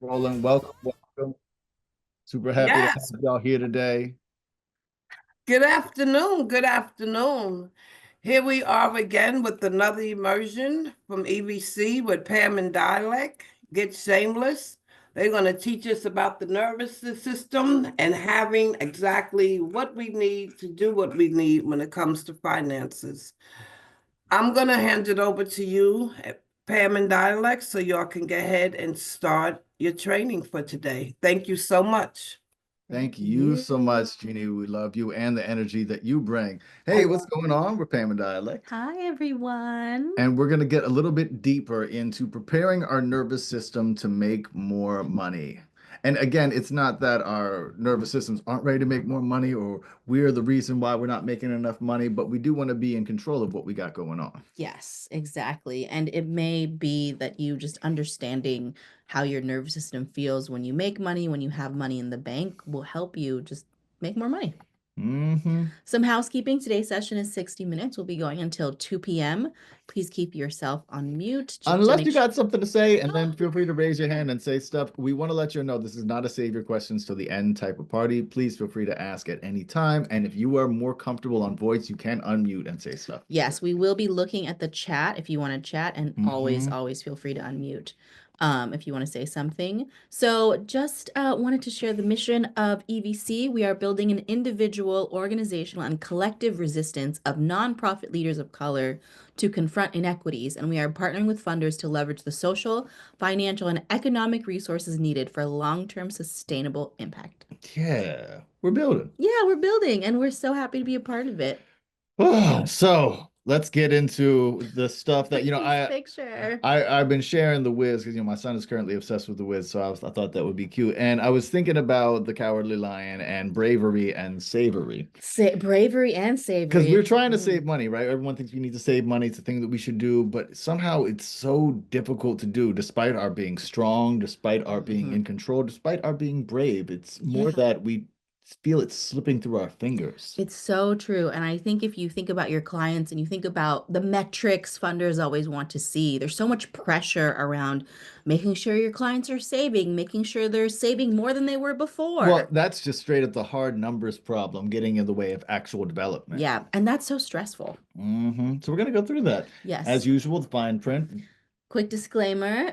Roland, welcome, welcome. Super happy to Yes. have y'all here today. Good afternoon. Good afternoon. Here we are again with another immersion from EVC with Pam and Dialect. Get Shameless. They're going to teach us about the nervous system and having exactly what we need to do what we need when it comes to finances. I'm going to hand it over to you, Pam and Dialect, so y'all can go ahead and start your training for today. Thank you so much. Thank you so much, Jeannie. We love you and the energy that you bring. Hey, what's going on? We're Pam and Dialect. Hi, everyone. And we're going to get a little bit deeper into preparing our nervous system to make more money. And again, it's not that our nervous systems aren't ready to make more money or we're the reason why we're not making enough money, but we do want to be in control of what we got going on. Yes, exactly. And it may be that you just understanding how your nervous system feels when you make money, when you have money in the bank, will help you just make more money. Mm-hmm. Some housekeeping. Today's session is 60 minutes. We'll be going until 2 p.m. Please keep yourself on mute just to Unless make you sure. got something to say, and then feel free to raise your hand and say stuff. We want to let you know this is not a save your questions till the end type of party. Please feel free to ask at any time. And if you are more comfortable on voice, you can unmute and say stuff. Yes, we will be looking at the chat if you want to chat, and always, Mhm. always feel free to unmute if you want to say something. So just wanted to share the mission of EVC. We are building an individual, organizational, and collective resistance of nonprofit leaders of color to confront inequities, and we are partnering with funders to leverage the social, financial, and economic resources needed for long-term sustainable impact. Yeah, we're building. Yeah, we're building, and we're so happy to be a part of it. So let's get into the stuff that This picture. I've been sharing the Wiz because my son is currently obsessed with the Wiz, so I thought that would be cute. And I was thinking about the Cowardly Lion and bravery and savory. Bravery and Because we're savory. trying to save money, right? Everyone thinks we need to save money. It's a thing that we should do, but somehow it's so difficult to do despite our being strong, despite our being in control, despite our being brave. It's more Yeah. that we feel it slipping through our fingers. It's so true. And I think if you think about your clients and you think about the metrics funders always want to see, there's so much pressure around making sure your clients are saving, making sure they're saving more than they were Well, before. that's just straight up the hard numbers problem getting in the way of actual development. Yeah. And that's so stressful. So we're going to go through that. As Yes. usual, the fine print. Quick disclaimer,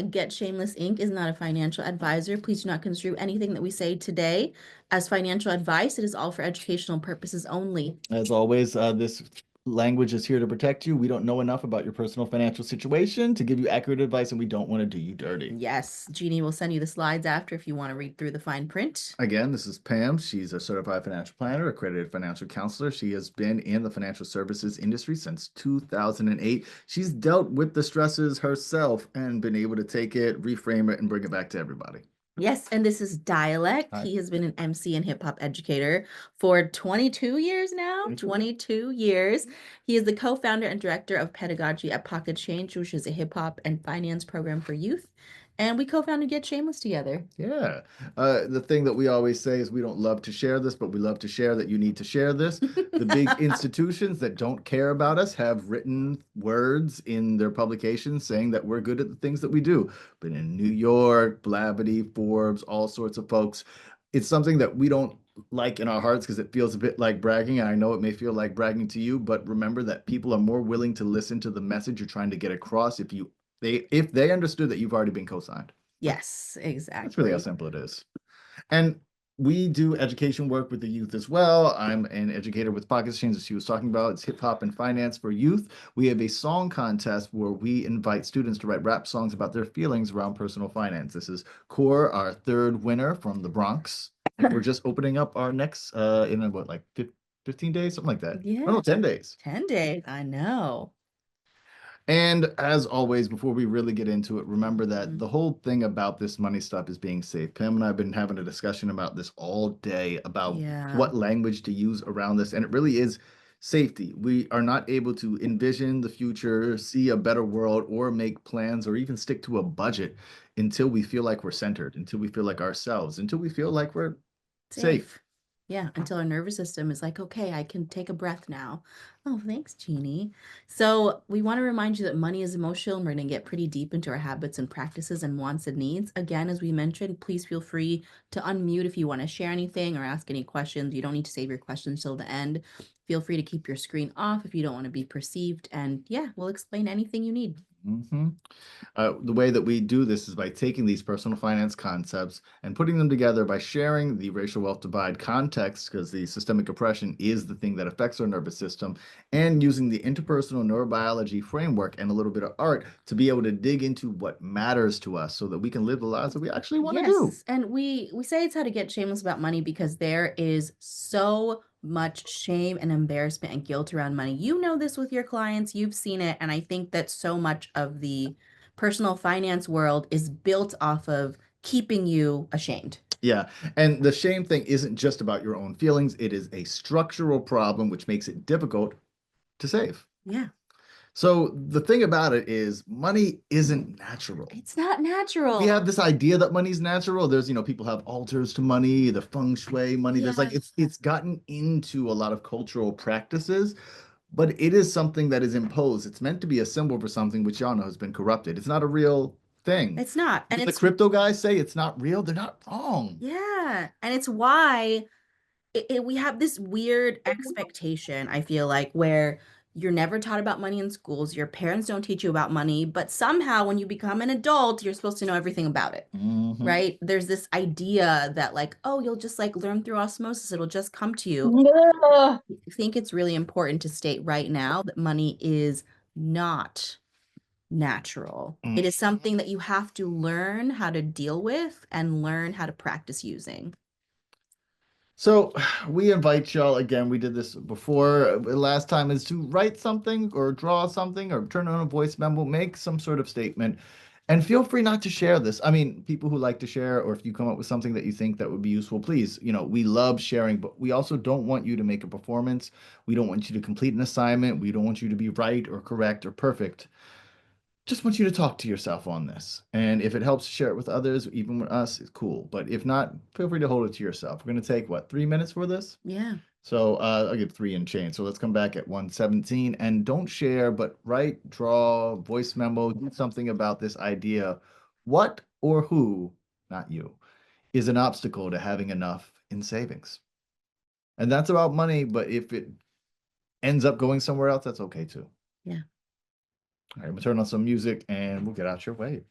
Get Shameless Inc. is not a financial advisor. Please do not construe anything that we say today as financial advice. It is all for educational purposes only. As always, this language is here to protect you. We don't know enough about your personal financial situation to give you accurate advice, and we don't want to do you dirty. Yes, Jeannie will send you the slides after if you want to read through the fine print. Again, this is Pam. She's a certified financial planner, accredited financial counselor. She has been in the financial services industry since 2008. She's dealt with the stresses herself and been able to take it, reframe it, and bring it back to everybody. Yes, and this is Dialect. Hi. He has been an MC and hip hop educator for 22 years now. 22 years. He is the co-founder and director of pedagogy at Pocket Change, which is a hip hop and finance program for youth. And we co-founded Get Shameless together. Yeah. The thing that we always say is we don't love to share this, but we love to share that you need to share this. The big institutions that don't care about us have written words in their publications saying that we're good at the things that we do. But in New York, Blavity, Forbes, all sorts of folks, it's something that we don't like in our hearts because it feels a bit like bragging. And I know it may feel like bragging to you, but remember that people are more willing to listen to the message you're trying to get across if they understood that you've already been co-signed. Yes, That's really how exactly. simple it is. And we do education work with the youth as well. I'm an educator with Pocket Change, as she was talking about. It's hip hop and finance for youth. We have a song contest where we invite students to write rap songs about their feelings around personal finance. This is Core, our third winner from the Bronx. We're just opening up our next in what, like 15 days, something like that. Yeah. Oh, no, 10 days. 10 days. I know. And as always, before we really get into it, remember that the whole thing about this money stuff is being safe. Pam and I have been having a discussion about this all day about Yeah. what language to use around this. And it really is safety. We are not able to envision the future, see a better world, or make plans, or even stick to a budget until we feel like we're centered, until we feel like ourselves, until we feel like we're safe. Yeah, until our nervous system is like, okay, I can take a breath now. Oh, thanks, Jeannie. So we want to remind you that money is emotional, and we're going to get pretty deep into our habits and practices and wants and needs. Again, as we mentioned, please feel free to unmute if you want to share anything or ask any questions. You don't need to save your questions till the end. Feel free to keep your screen off if you don't want to be perceived. And yeah, we'll explain anything you need. The way that we do this is by taking these personal finance concepts and putting them together by sharing the racial wealth divide context, because the systemic oppression is the thing that affects our nervous system, and using the interpersonal neurobiology framework and a little bit of art to be able to dig into what matters to us so that we can live the lives that we actually want to do. Yes, and we say it's how to get shameless about money because there is so much shame and embarrassment and guilt around money. You know this with your clients, you've seen it, and I think that so much of the personal finance world is built off of keeping you ashamed. Yeah, and the shame thing isn't just about your own feelings. It is a structural problem which makes it difficult to save. Yeah, So the thing about it is money isn't natural. it's not natural. We have this idea that money's natural. There's, people have altars to money, the feng shui money. There's like, it's gotten into a lot of cultural practices, but it is something that is imposed. It's meant to be a symbol for something which y'all know has been corrupted. It's not a real thing. It's not. And if the crypto guys say it's not real, they're not wrong. Yeah, and it's why we have this weird expectation, I feel like, where you're never taught about money in schools, your parents don't teach you about money, but somehow when you become an adult, you're supposed to know everything about it, right? There's this idea that like, oh, you'll just like learn through osmosis, it'll just come to you. I think it's really important to state right now that money is not natural. It is something that you have to learn how to deal with and learn how to practice using. So we invite y'all again. We did this before last time, is to write something or draw something or turn on a voice memo, make some sort of statement, and feel free not to share this. I mean, people who like to share, or if you come up with something that you think that would be useful, please, we love sharing, but we also don't want you to make a performance. We don't want you to complete an assignment. We don't want you to be right or correct or perfect. Just want you to talk to yourself on this. And if it helps share it with others, even with us, it's cool. But if not, feel free to hold it to yourself. We're going to take, 3 minutes for this? Yeah. So I'll give 3 and change. So let's come back at 1:17 and don't share, but write, draw, voice memo, do something about this idea. What or who, not you, is an obstacle to having enough in savings? And that's about money, but if it ends up going somewhere else, that's okay too. Yeah. All right, I'm gonna turn on some music and we'll get out your way.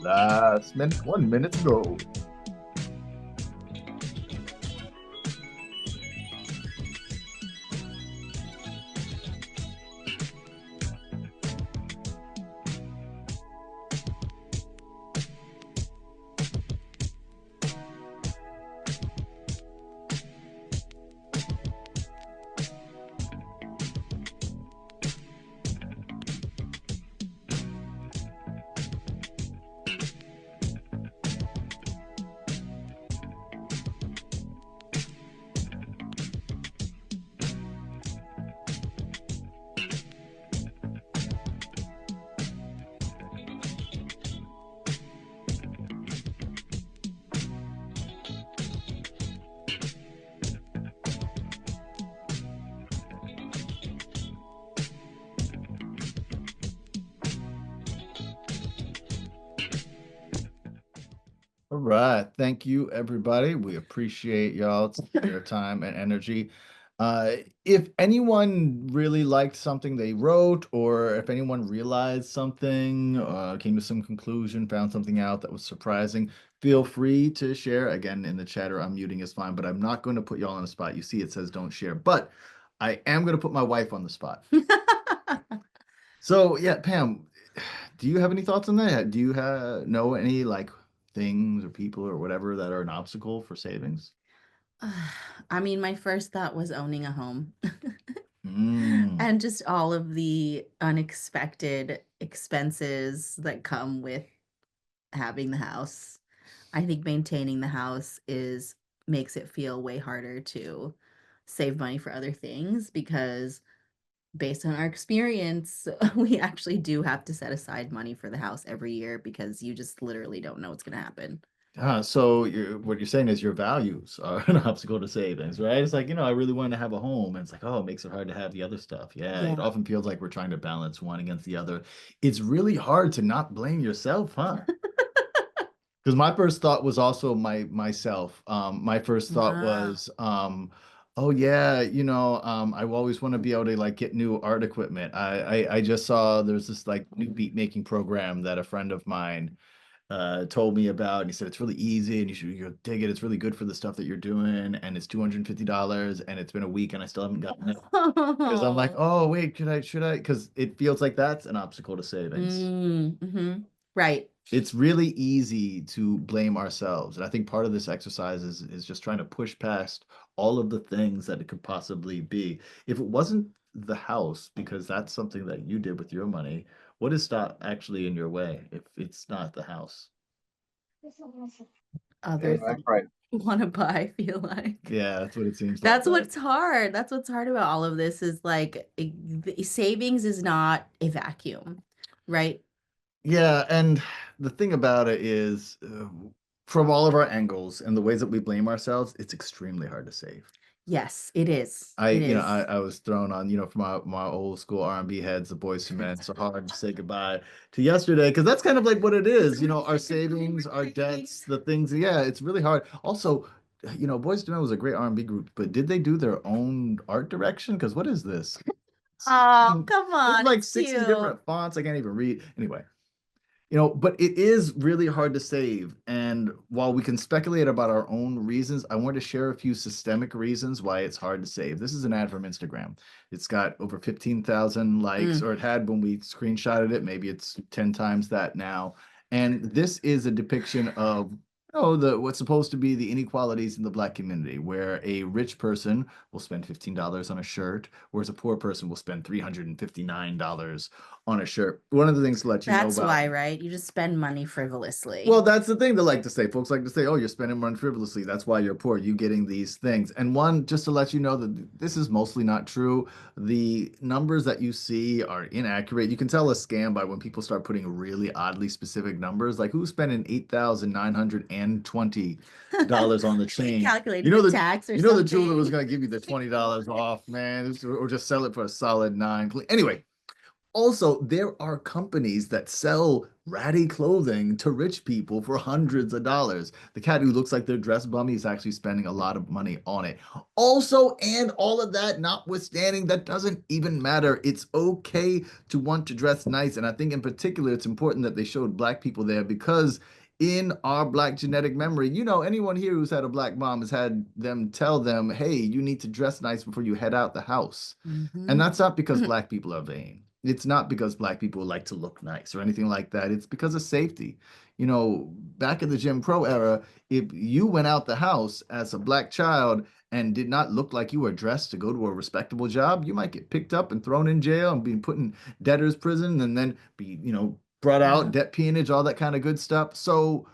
Last minute, 1 minute to go. All right. Thank you, everybody. We appreciate y'all your time and energy. If anyone really liked something they wrote, or if anyone realized something, came to some conclusion, found something out that was surprising, feel free to share. Again, in the chat or unmuting is fine, but I'm not going to put y'all on the spot. You see, it says don't share, but I am going to put my wife on the spot. So, yeah, Pam, do you have any thoughts on that? Do you know any like things or people or whatever that are an obstacle for savings? I mean, my first thought was owning a home Mm. and just all of the unexpected expenses that come with having the house. I think maintaining the house makes it feel way harder to save money for other things, because based on our experience, we actually do have to set aside money for the house every year, because you just literally don't know what's going to happen. So what you're saying is your values are an obstacle to savings, right? It's like, I really want to have a home. And it's like, oh, it makes it hard to have the other stuff. Yeah, it Yeah. often feels like we're trying to balance one against the other. It's really hard to not blame yourself, huh? Because my first thought was also myself. My first thought was, oh yeah, I always want to be able to like get new art equipment. I just saw there's this like new beat making program that a friend of mine told me about, and he said it's really easy and you'll dig it. It's really good for the stuff that you're doing, and it's $250, and it's been a week and I still haven't gotten it. Because I'm like, oh wait, should I? Because it feels like that's an obstacle to savings. Mm-hmm. Right. It's really easy to blame ourselves. And I think part of this exercise is just trying to push past all of the things that it could possibly be. If it wasn't the house, because that's something that you did with your money, what is actually in your way if it's not the house? Other things right. you want to buy, I feel like. Yeah, that's what it seems That's like. what's hard. That's what's hard about all of this, is like savings is not a vacuum, right? Yeah, and the thing about it is, from all of our angles and the ways that we blame ourselves, it's extremely hard to save. Yes, it is. I It is. I was thrown on, from my old school R&B heads, the Boys to Men, so hard to say goodbye to yesterday, because that's kind of like what it is, our savings, our debts, the things. Yeah, it's really hard. Also, Boys to Men was a great R&B group, but did they do their own art direction? Because what is this? Oh, come There's on. like It's 60 cute. different fonts. I can't even read. Anyway. But it is really hard to save. And while we can speculate about our own reasons, I want to share a few systemic reasons why it's hard to save. This is an ad from Instagram. It's got over 15,000 likes, or it had when we screenshotted it. Maybe it's 10 times that now. And this is a depiction of what's supposed to be the inequalities in the Black community, where a rich person will spend $15 on a shirt, whereas a poor person will spend $359 on a shirt. One of the things to let you know That's about. why, right? You just spend money frivolously. Well, that's the thing they like to say. Folks like to say, oh, you're spending money frivolously. That's why you're poor. You getting these things. And one, just to let you know that this is mostly not true. The numbers that you see are inaccurate. You can tell a scam by when people start putting really oddly specific numbers, like who's spending $8,920 on the chain. Calculating the tax or something. The jeweler was going to give you the $20 off, man, or just sell it for a solid $9. Anyway, Also, there are companies that sell ratty clothing to rich people for hundreds of dollars. The cat who looks like they're dressed bummy is actually spending a lot of money on it. Also, and all of that notwithstanding, that doesn't even matter. It's okay to want to dress nice. And I think in particular, it's important that they showed Black people there because in our Black genetic memory, anyone here who's had a Black mom has had them tell them, hey, you need to dress nice before you head out the house. And that's not because Black people are vain. It's not because Black people like to look nice or anything like that. It's because of safety. Back in the Jim Crow era, if you went out the house as a Black child and did not look like you were dressed to go to a respectable job, you might get picked up and thrown in jail and be put in debtor's prison and then be, brought out, debt peonage, all that kind of good stuff. So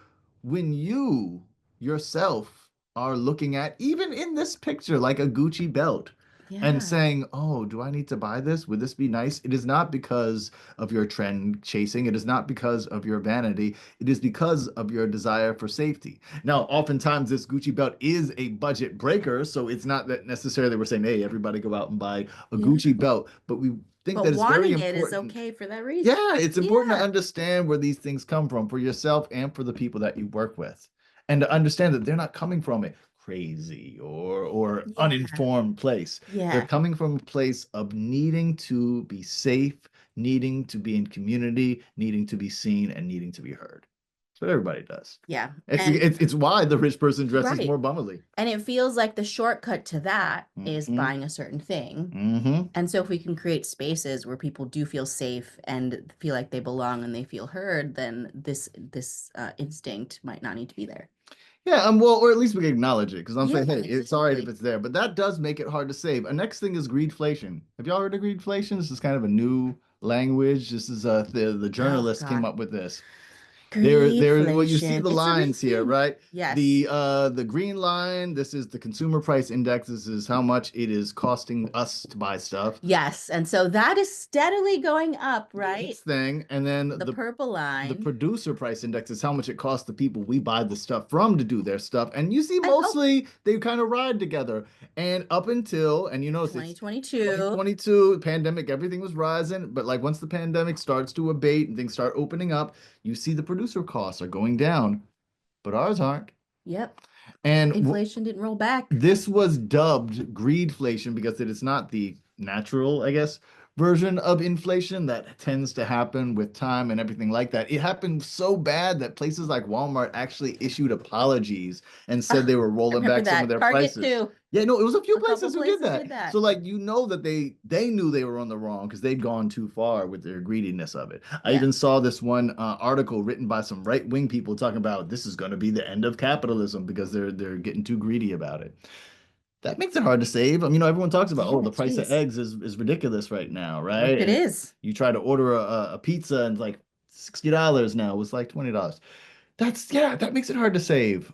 when you yourself are looking at, even in this picture, like a Gucci belt, and saying, oh, do I need to buy this? Would this be nice? It is not because of your trend chasing. It is not because of your vanity. It is because of your desire for safety. Now, oftentimes this Gucci belt is a budget breaker. So it's not that necessarily we're saying, hey, everybody go out and buy a Gucci belt. But we think that it's very wanting it is important. okay for that reason. Yeah, it's important to understand where these things come from for yourself and for the people that you work with. And to understand that they're not coming from a crazy or uninformed place. They're coming from a place of needing to be safe, needing to be in community, needing to be seen, and needing to be heard. That's what everybody does. Yeah. It's why the rich person dresses more bummily. And it feels like the shortcut to that is buying a certain thing. And so if we can create spaces where people do feel safe and feel like they belong and they feel heard, then this instinct might not need to be there. Yeah, well, or at least we can acknowledge it because I'm saying, hey, it's all right if it's there, but that does make it hard to save. A next thing is greedflation. Have y'all heard of greedflation? This is kind of a new language. This is the journalist came up with this. Well, you see the lines here, right? Yes. The green line, this is the consumer price index. This is how much it is costing us to buy stuff. Yes, and so that is steadily going up, right? This thing, and then the purple line. The producer price index is how much it costs the people we buy the stuff from to do their stuff. And you see mostly they kind of ride together. And up until, and 2022, pandemic, everything was rising. But like once the pandemic starts to abate and things start opening up, you see the producer costs are going down, but ours aren't. Yep. And inflation didn't roll back. This was dubbed greedflation because it is not the natural, I guess, version of inflation that tends to happen with time and everything like that. It happened so bad that places like Walmart actually issued apologies and said they were rolling back some of their Target prices. too. Yeah, no, it was a few places who did that. So like, that they knew they were on the wrong because they'd gone too far with their greediness of it. I even saw this one article written by some right-wing people talking about this is going to be the end of capitalism because they're getting too greedy about it. That makes it hard to save. Everyone talks about, the price of eggs is ridiculous right now, right? It is. You try to order a pizza and it's like $60 now. It was like $20. That makes it hard to save.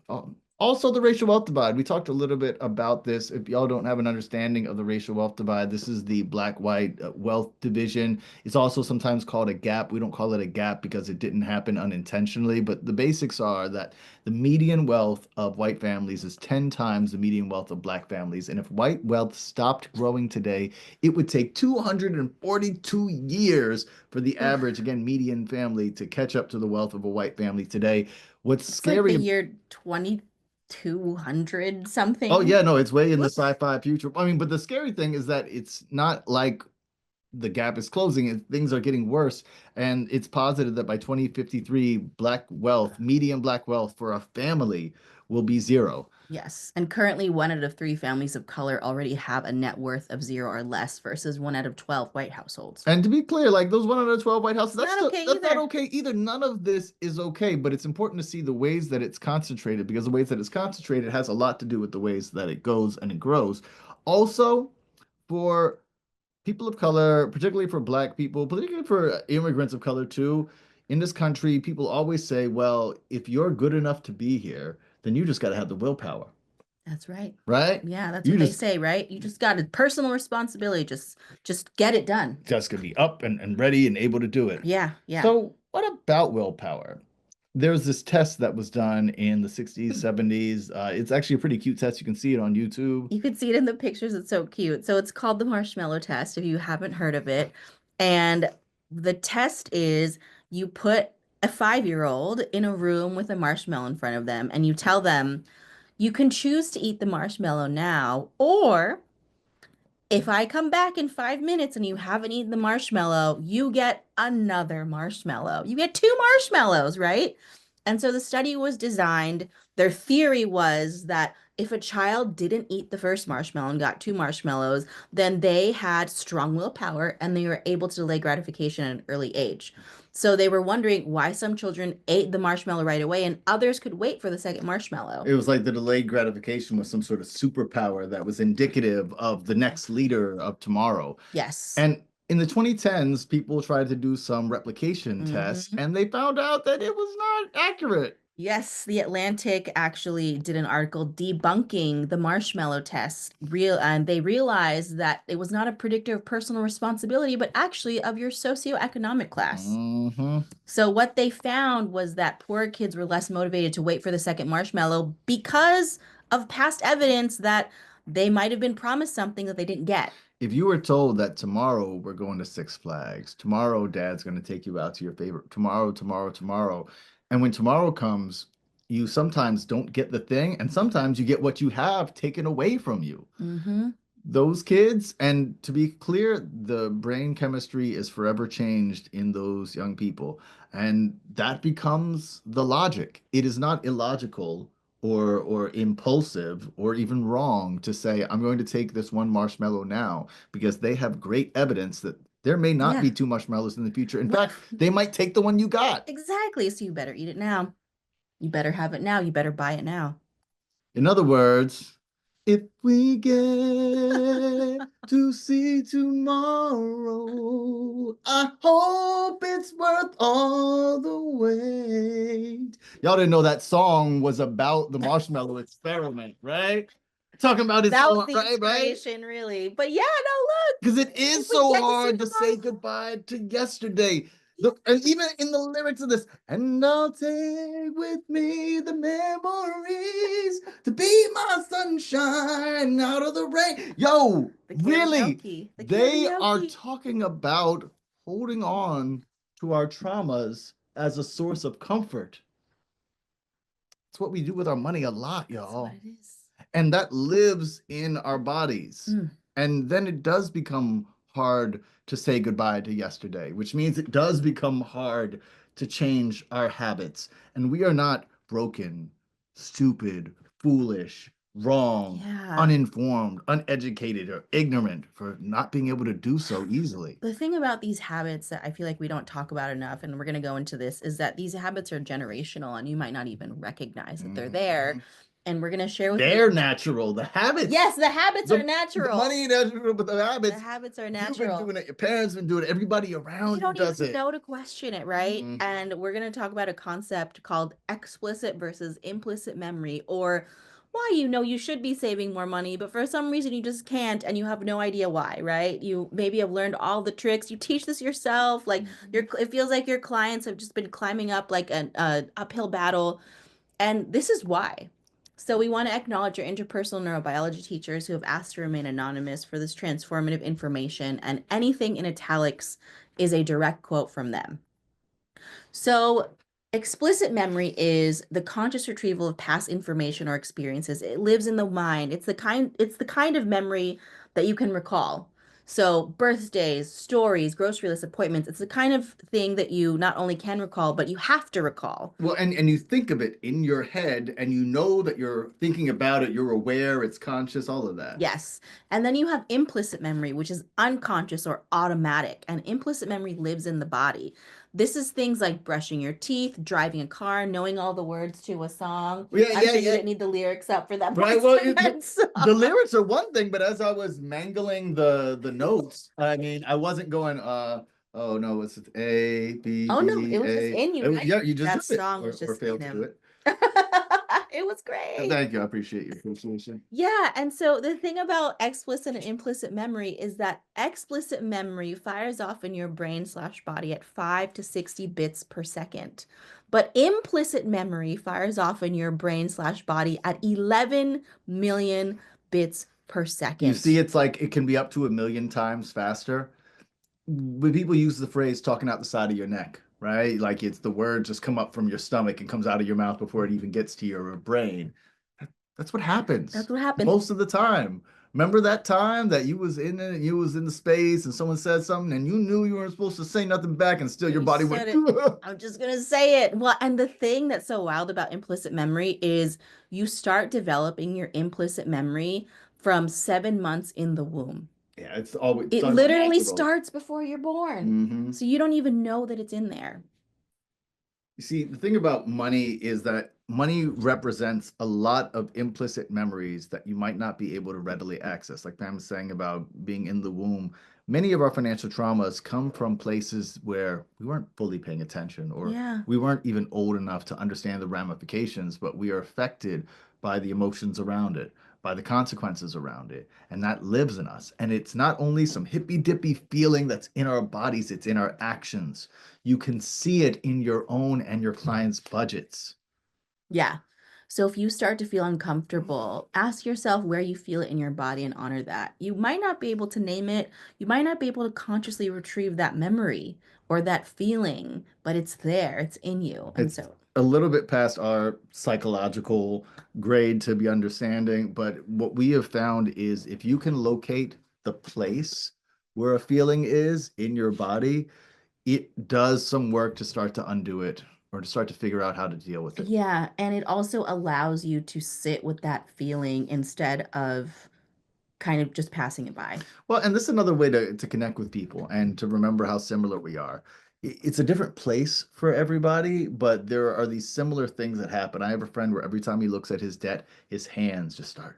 Also, the racial wealth divide. We talked a little bit about this. If y'all don't have an understanding of the racial wealth divide, this is the Black-white wealth division. It's also sometimes called a gap. We don't call it a gap because it didn't happen unintentionally, but the basics are that the median wealth of white families is 10 times the median wealth of Black families. And if white wealth stopped growing today, it would take 242 years for the average, again, median family to catch up to the wealth of a white family today. What's scary? Like the year 2200 something. Oh yeah, no, it's way in the sci-fi future. But the scary thing is that it's not like the gap is closing and things are getting worse. And it's posited that by 2053, median Black wealth for a family will be 0. Yes. And currently 1 out of 3 families of color already have a net worth of 0 or less versus 1 out of 12 white households. And to be clear, like those 1 out of 12 white houses, that's not okay either. None of this is okay, but it's important to see the ways that it's concentrated because the ways that it's concentrated has a lot to do with the ways that it goes and it grows. Also, for people of color, particularly for Black people, particularly for immigrants of color too, in this country, people always say, well, if you're good enough to be here, then you just got to have the willpower. That's right. Right? Yeah, that's what they say, right? You just got a personal responsibility. Just get it done. Just gonna be up and ready and able to do it. Yeah, yeah. So what about willpower? There's this test that was done in the 60s, 70s. It's actually a pretty cute test. You can see it on YouTube. You could see it in the pictures. It's so cute. So it's called the marshmallow test if you haven't heard of it. And The test is you put a 5-year-old in a room with a marshmallow in front of them, and you tell them, you can choose to eat the marshmallow now, or if I come back in 5 minutes and you haven't eaten the marshmallow, you get another marshmallow. You get 2 marshmallows, right? And so the study was designed. Their theory was that if a child didn't eat the first marshmallow and got 2 marshmallows, then they had strong willpower and they were able to delay gratification at an early age. So they were wondering why some children ate the marshmallow right away and others could wait for the second marshmallow. It was like the delayed gratification was some sort of superpower that was indicative of the next leader of tomorrow. Yes. And in the 2010s, people tried to do some replication tests, and they found out that it was not accurate. Yes, The Atlantic actually did an article debunking the marshmallow test. And they realized that it was not a predictor of personal responsibility, but actually of your socioeconomic class. So what they found was that poor kids were less motivated to wait for the second marshmallow because of past evidence that they might have been promised something that they didn't get. If you were told that tomorrow we're going to Six Flags, tomorrow dad's going to take you out to your favorite, tomorrow, and when tomorrow comes, you sometimes don't get the thing, and sometimes you get what you have taken away from you. Those kids, and to be clear, the brain chemistry is forever changed in those young people, and that becomes the logic. It is not illogical or impulsive or even wrong to say, I'm going to take this one marshmallow now, because they have great evidence that there may not be 2 marshmallows in the future. In fact, they might take the one you got. Exactly. So you better eat it now. You better have it now. You better buy it now. In other words, if we get to see tomorrow, I hope it's worth all the wait. Y'all didn't know that song was about the marshmallow experiment, right? Talking about its own, right? Really. But yeah, no, look. Because it is so hard to say goodbye to yesterday. Look, and even in the lyrics of this, and I'll take with me the memories to be my sunshine out of the rain. Yo, really, they are talking about holding on to our traumas as a source of comfort. It's what we do with our money a lot, y'all. That's what it is. And that lives in our bodies. And then it does become hard to say goodbye to yesterday, which means it does become hard to change our habits. And we are not broken, stupid, foolish, wrong, uninformed, uneducated, or ignorant for not being able to do so easily. The thing about these habits that I feel like we don't talk about enough, and we're going to go into this, is that these habits are generational and you might not even recognize that they're there. And we're going to share with you. They're natural. The habits. Yes, the habits are natural. The money natural, but the habits. The habits are natural. You've been doing it. Your parents been doing it. Everybody around you does it. You don't even know to question it, right? And we're going to talk about a concept called explicit versus implicit memory, or why you should be saving more money, but for some reason you just can't, and you have no idea why, right? You maybe have learned all the tricks. You teach this yourself. Like it feels like your clients have just been climbing up like an uphill battle, and this is why. So we want to acknowledge our interpersonal neurobiology teachers who have asked to remain anonymous for this transformative information, and anything in italics is a direct quote from them. So explicit memory is the conscious retrieval of past information or experiences. It lives in the mind. It's the kind of memory that you can recall. So birthdays, stories, grocery list, appointments, it's the kind of thing that you not only can recall, but you have to recall. Well, and you think of it in your head, and you know that you're thinking about it, you're aware, it's conscious, all of that. Yes. And then you have implicit memory, which is unconscious or automatic. And implicit memory lives in the body. This is things like brushing your teeth, driving a car, knowing all the words to a song. I'm sure you didn't need the lyrics up for that. Right. Well, the lyrics are one thing, but as I was mangling the notes, I mean, I wasn't going, oh no, it's A, B, oh no, B, it was just in you. Yeah, you just that did song it, was just or failed to do it. It was great. Thank you. I appreciate your appreciation. Yeah. And so the thing about explicit and implicit memory is that explicit memory fires off in your brain/body at 5 to 60 bits per second. But implicit memory fires off in your brain/body at 11 million bits per second. You see, it's like it can be up to 1 million times faster. when people use the phrase talking out the side of your neck, right? Like it's the word just come up from your stomach and comes out of your mouth before it even gets to your brain. That's what happens That's what happens. most of the time. Remember that time that you was in it, you was in the space and someone said something and you knew you weren't supposed to say nothing back and still your You body said went. it. I'm just gonna say it. Well, and the thing that's so wild about implicit memory is you start developing your implicit memory from 7 months in the womb. Yeah, it's always It done literally natural. starts before you're born. Mhm. So you don't even know that it's in there. You see, the thing about money is that money represents a lot of implicit memories that you might not be able to readily access. Like Pam was saying about being in the womb, many of our financial traumas come from places where we weren't fully paying attention or Yeah. we weren't even old enough to understand the ramifications, but we are affected by the emotions around it, by the consequences around it. And that lives in us. And it's not only some hippy dippy feeling that's in our bodies, it's in our actions. You can see it in your own and your clients' budgets. Yeah. So if you start to feel uncomfortable, ask yourself where you feel it in your body and honor that. You might not be able to name it. You might not be able to consciously retrieve that memory or that feeling, but it's there. It's in you. And It's so, a little bit past our psychological grade to be understanding, but what we have found is if you can locate the place where a feeling is in your body, it does some work to start to undo it or to start to figure out how to deal with it. yeah. And it also allows you to sit with that feeling instead of kind of just passing it by. Well, and this is another way to connect with people and to remember how similar we are. It's a different place for everybody, but there are these similar things that happen. I have a friend where every time he looks at his debt, his hands just start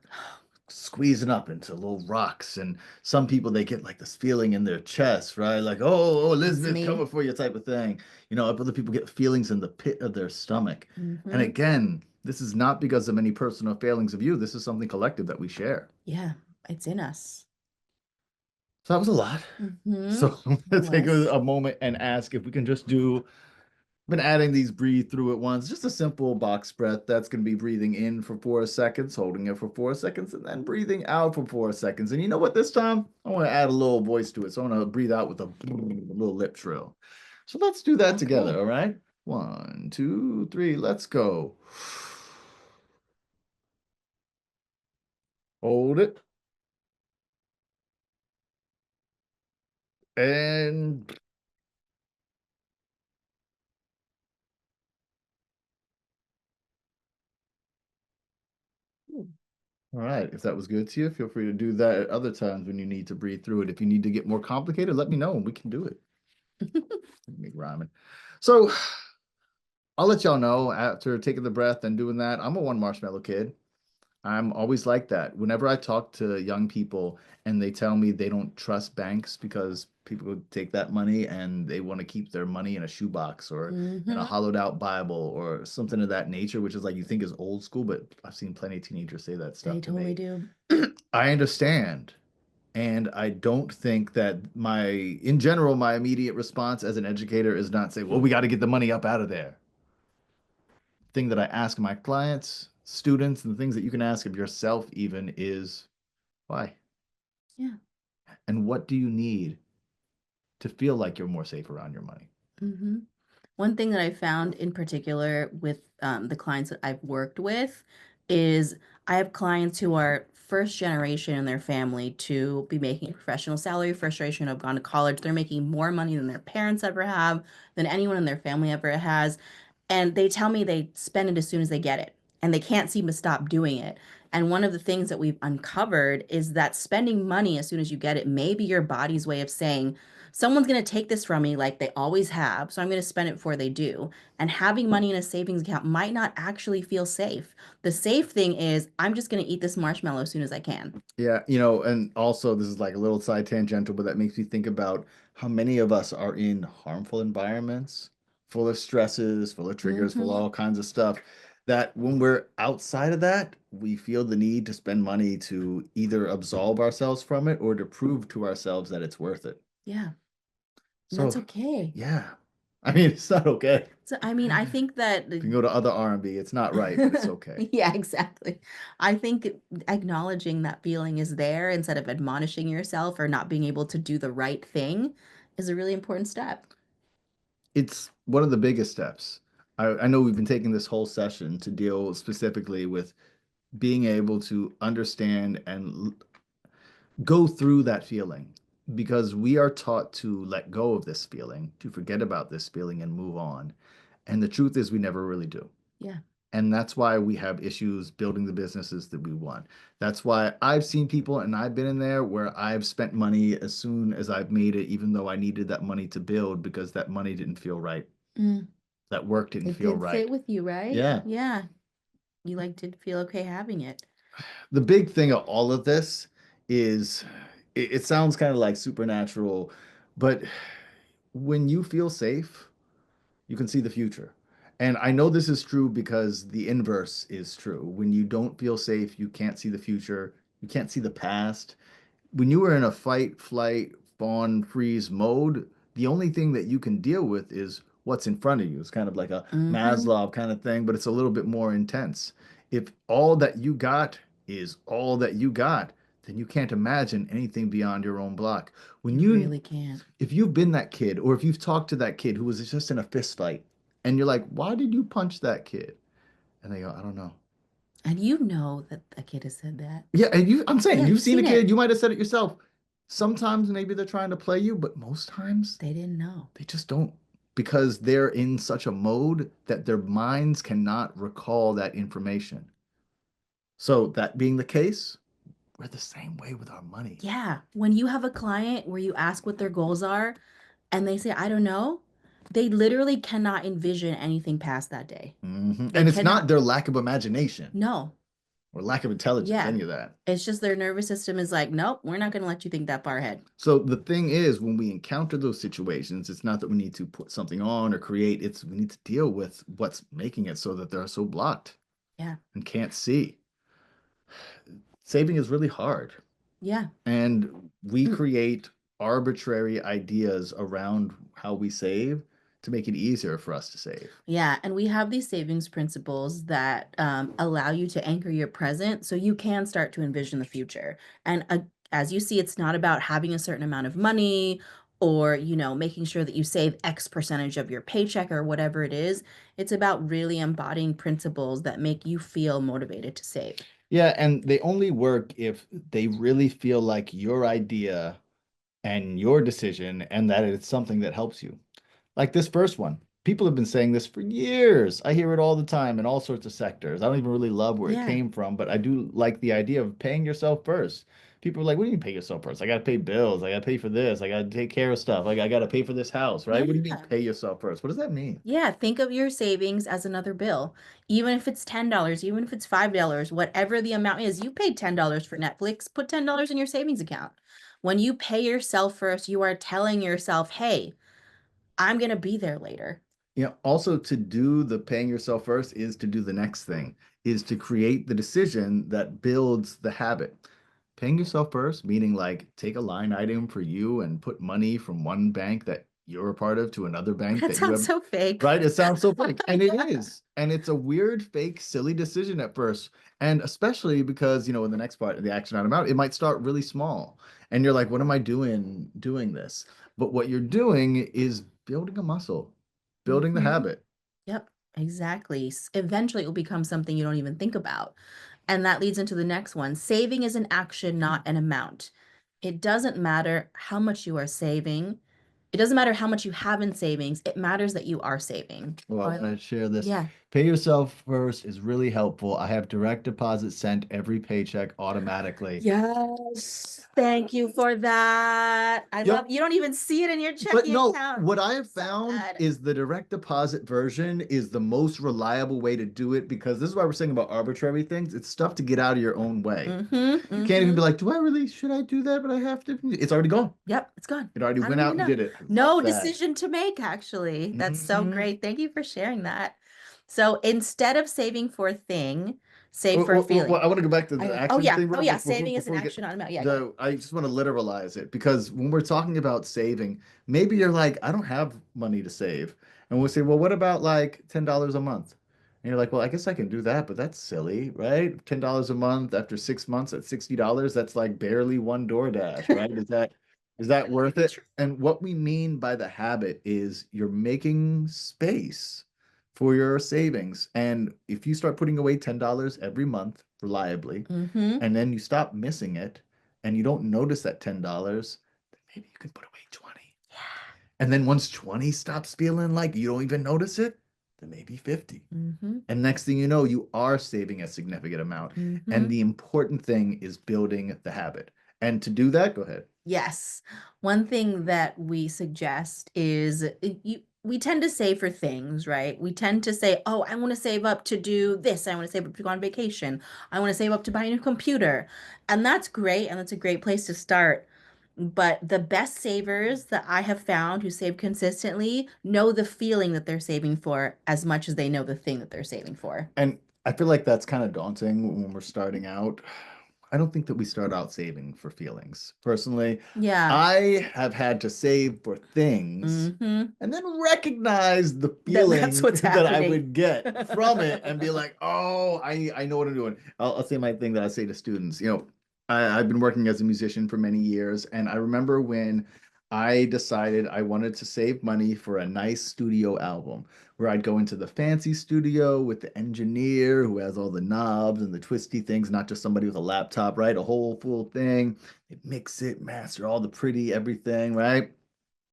squeezing up into little rocks. And some people, they get like this feeling in their chest, right? Like, oh, Elizabeth, me. coming for you type of thing. You know, other people get feelings in the pit of their stomach. And Mhm. again, this is not because of any personal failings of you. This is something collective that we share. Yeah, it's in us. So that was a lot. Mhm. So I'm It gonna take was. a moment and ask if we can just do, I've been adding these breathe through it once, just a simple box breath. That's gonna be breathing in for 4 seconds, holding it for 4 seconds, and then breathing out for 4 seconds. And you know what, this time I want to add a little voice to it. So I want to breathe out with a little lip trill. So let's do that together, Okay. all right? 1, 2, 3, let's go. Hold it. And all right, if that was good to you, feel free to do that at other times when you need to breathe through it. If you need to get more complicated, let me know and we can do it. Make rhyming. So I'll let y'all know after taking the breath and doing that. I'm a one marshmallow kid. I'm always like that. Whenever I talk to young people and they tell me they don't trust banks because people would take that money and they want to keep their money in a shoebox or in a Mhm. hollowed out Bible or something of that nature, which is like you think is old school, but I've seen plenty of teenagers say that stuff They to totally me. do. I understand. And I don't think that in general, my immediate response as an educator is not say, well, we got to get the money up out of there. Thing that I ask my clients, students, and the things that you can ask of yourself even is why? Yeah. And what do you need to feel like you're more safe around your money? Mhm. One thing that I found in particular with the clients that I've worked with is I have clients who are first generation in their family to be making a professional salary, first generation have gone to college. They're making more money than their parents ever have, than anyone in their family ever has. And they tell me they spend it as soon as they get it, and they can't seem to stop doing it. And one of the things that we've uncovered is that spending money as soon as you get it may be your body's way of saying, someone's going to take this from me like they always have, so I'm going to spend it before they do. And having money in a savings account might not actually feel safe. The safe thing is, I'm just going to eat this marshmallow as soon as I can. Yeah, and also this is like a little side tangential, but that makes me think about how many of us are in harmful environments, full of stresses, full of triggers, full of Hmm. all kinds of stuff, that when we're outside of that, we feel the need to spend money to either absolve ourselves from it or to prove to ourselves that it's worth it. Yeah, and that's So, okay. yeah. I mean, it's not okay. So, I mean, I think that You can go to other R&B, it's not right, but it's okay. yeah, exactly. I think acknowledging that feeling is there instead of admonishing yourself or not being able to do the right thing is a really important step. It's one of the biggest steps. I know we've been taking this whole session to deal specifically with being able to understand and go through that feeling because we are taught to let go of this feeling, to forget about this feeling and move on. And the truth is, we never really do. Yeah. And that's why we have issues building the businesses that we want. That's why I've seen people and I've been in there where I've spent money as soon as I've made it, even though I needed that money to build because that money didn't feel right. Mm. That work didn't It feel did right. sit with you, right? Yeah. Yeah. You like did feel okay having it. The big thing of all of this is it sounds kind of like supernatural, but when you feel safe, you can see the future. And I know this is true because the inverse is true. When you don't feel safe, you can't see the future, you can't see the past. When you are in a fight, flight, fawn, freeze mode, the only thing that you can deal with is what's in front of you. It's kind of like a Maslow kind of thing, but it's a little bit more intense. If all that you got is all that you got, then you can't imagine anything beyond your own block. When You you really can't. if you've been that kid or if you've talked to that kid who was just in a fist fight and you're like, why did you punch that kid? And they go, I don't know. And you know that a kid has said that. Yeah, and I'm saying Yeah, you've seen a seen kid, it. you might have said it yourself. Sometimes maybe they're trying to play you, but most times They didn't know. they just don't because they're in such a mode that their minds cannot recall that information. So that being the case, we're the same way with our money. Yeah. When you have a client where you ask what their goals are and they say, I don't know, they literally cannot envision anything past that day. And They it's not cannot. their lack of imagination No. or lack of intelligence, Yeah. any of that. It's just their nervous system is like, nope, we're not going to let you think that far ahead. So the thing is, when we encounter those situations, it's not that we need to put something on or create, it's we need to deal with what's making it so that they're so blocked. Yeah. And can't see. Saving is really hard. Yeah. And we create arbitrary ideas around how we save to make it easier for us to save. Yeah, and we have these savings principles that allow you to anchor your present so you can start to envision the future. And as you see, it's not about having a certain amount of money or, making sure that you save X percentage of your paycheck or whatever it is. It's about really embodying principles that make you feel motivated to save. Yeah, and they only work if they really feel like your idea and your decision and that it's something that helps you. Like this first one. People have been saying this for years. I hear it all the time in all sorts of sectors. I don't even really love where it came from, but I do like the idea of paying yourself first. People are like, what do you mean pay yourself first? I got to pay bills. I got to pay for this. I got to take care of stuff. Like, I got to pay for this house, right? What do you mean pay yourself first? What does that mean? Yeah, think of your savings as another bill. Even if it's $10, even if it's $5, whatever the amount is, you paid $10 for Netflix, put $10 in your savings account. When you pay yourself first, you are telling yourself, hey, I'm going to be there later. Also to do the paying yourself first is to do the next thing, is to create the decision that builds the habit. Paying yourself first, meaning like take a line item for you and put money from one bank that you're a part of to another bank That that you sounds have. so fake. Right? It sounds so fake. And it is. And it's a weird, fake, silly decision at first. And especially because, in the next part of the action item out, it might start really small. And you're like, what am I doing this? But what you're doing is building a muscle, building the habit. Yep, exactly. Eventually, it will become something you don't even think about. And that leads into the next one. Saving is an action, not an amount. It doesn't matter how much you are saving. It doesn't matter how much you have in savings. It matters that you are saving. Well, I want to share this. Yeah. Pay yourself first is really helpful. I have direct deposit sent every paycheck automatically. Yes. Thank you for that. I love, you don't even see it in your checking account. What I have found is the direct deposit version is the most reliable way to do it because this is why we're saying about arbitrary things. It's stuff to get out of your own way. You can't even be like, should I do that? But I have to. It's already gone. Yep, it's gone. It already went out and did it. No decision to make, actually. That's so great. Thank you for sharing that. So instead of saving for a thing, save for a feeling. Well, I want to go back to the action thing. Oh yeah, saving is an action on amount. Yeah. I just want to literalize it because when we're talking about saving, maybe you're like, I don't have money to save. And we'll say, well, what about like $10 a month? And you're like, well, I guess I can do that, but that's silly, right? $10 a month after 6 months at $60, that's like barely one DoorDash, right? Is that Is that worth it? And what we mean by the habit is you're making space for your savings. And if you start putting away $10 every month reliably, Mm-hmm. and then you stop missing it and you don't notice that $10, then maybe you can put away 20. Yeah. And then once 20 stops feeling like you don't even notice it, then maybe 50. Mm-hmm. And next thing you know, you are saving a significant amount. Mm-hmm. And the important thing is building the habit. And to do that, go ahead. Yes. One thing that we suggest is we tend to save for things, right? We tend to say, oh, I want to save up to do this. I want to save up to go on vacation. I want to save up to buy a new computer. And that's great. And that's a great place to start. But the best savers that I have found who save consistently know the feeling that they're saving for as much as they know the thing that they're saving for. And I feel like that's kind of daunting when we're starting out. I don't think that we start out saving for feelings. Personally, Yeah. I have had to save for things Mm-hmm. and then recognize the That's feeling what's that I happening. would get from it and be like, oh, I know what I'm doing. I'll say my thing that I say to students. I've been working as a musician for many years, and I remember when I decided I wanted to save money for a nice studio album where I'd go into the fancy studio with the engineer who has all the knobs and the twisty things, not just somebody with a laptop, right? A whole full thing. They mix it, master all the pretty everything, right?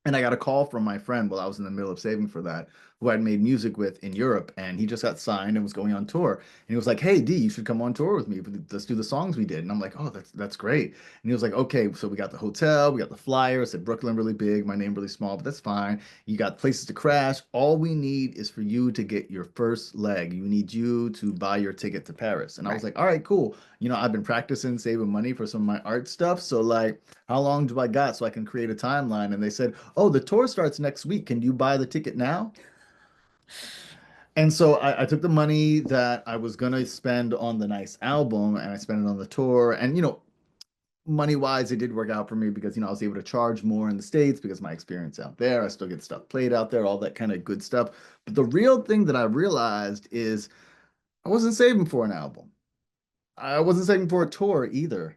And I got a call from my friend while I was in the middle of saving for that, who I'd made music with in Europe, and he just got signed and was going on tour. And he was like, "Hey, D, you should come on tour with me. Let's do the songs we did." And I'm like, "Oh, that's great." And he was like, "Okay, so we got the hotel, we got the flyer. It said Brooklyn really big, my name really small, but that's fine. You got places to crash. All we need is for you to get your first leg. You need you to buy your ticket to Paris." And I was Right. like, "All right, cool. I've been practicing saving money for some of my art stuff, so like, how long do I got so I can create a timeline?" And they said, "Oh, the tour starts next week. Can you buy the ticket now?" And so I took the money that I was gonna spend on the nice album and I spent it on the tour. And money wise, it did work out for me because I was able to charge more in the States because my experience out there. I still get stuff played out there, all that kind of good stuff. But the real thing that I realized is I wasn't saving for an album. I wasn't saving for a tour either.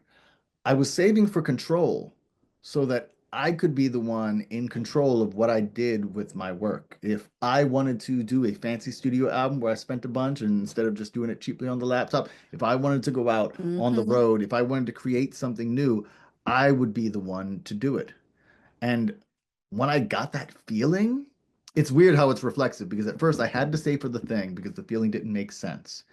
I was saving for control so that I could be the one in control of what I did with my work. If I wanted to do a fancy studio album where I spent a bunch and instead of just doing it cheaply on the laptop, if I wanted to go out on the Mm-hmm. road, if I wanted to create something new, I would be the one to do it. And when I got that feeling, it's weird how it's reflexive because at first I had to save for the thing because the feeling didn't make sense.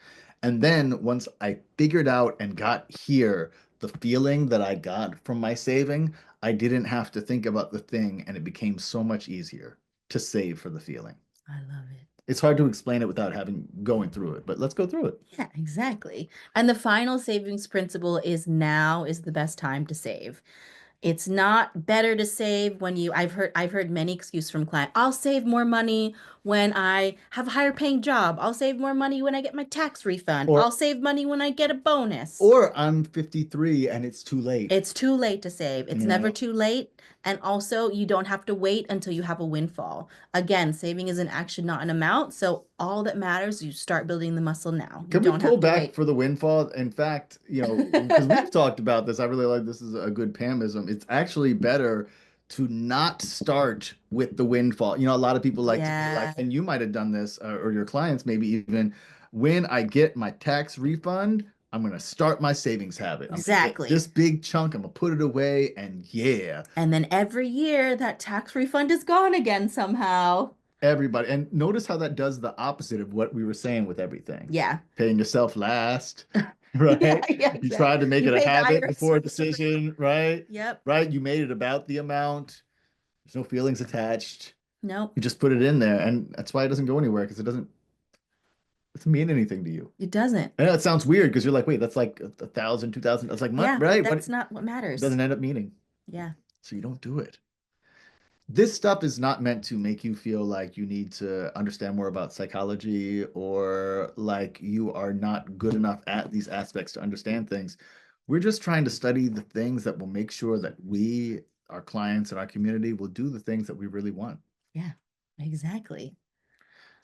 And then once I figured out and got here, the feeling that I got from my saving, I didn't have to think about the thing and it became so much easier to save for the feeling. I love it. It's hard to explain it without going through it, but let's go through it. Yeah, exactly. And the final savings principle is now is the best time to save. It's not better to save when I've heard many excuses from clients. I'll save more money when I have a higher paying job. I'll save more money when I get my tax refund. Or- I'll save money when I get a bonus. Or I'm 53 and it's too late. It's too late to save. It's You never know? too late. And also, you don't have to wait until you have a windfall. Again, saving is an action, not an amount. So all that matters is you start building the muscle now. You Can we don't pull have to back wait. for the windfall? In fact, because we've talked about this, I really like this is a good Pamism. It's actually better to not start with the windfall. A lot of people like to be like, Yeah. and you might have done this, or your clients maybe even, when I get my tax refund, I'm going to start my savings habit. I'm gonna get Exactly. this big chunk, I'm going to put it away, and yeah, And then every year that tax refund is gone again somehow. everybody. And notice how that does the opposite of what we were saying with everything. Yeah. Paying yourself last, right? Yeah, You tried to make You it a paid the habit IRS before a first. decision, right? Yep. Right? You made it about the amount. There's no feelings attached. Nope. You just put it in there, and that's why it doesn't go anywhere because it doesn't mean anything to you. It doesn't. I know it sounds weird because you're like, wait, that's like 1,000, 2,000. That's like, Yeah, right? that's But not what it matters. doesn't end up meaning. Yeah. So you don't do it. This stuff is not meant to make you feel like you need to understand more about psychology or like you are not good enough at these aspects to understand things. We're just trying to study the things that will make sure that we, our clients, and our community will do the things that we really want. Yeah, exactly.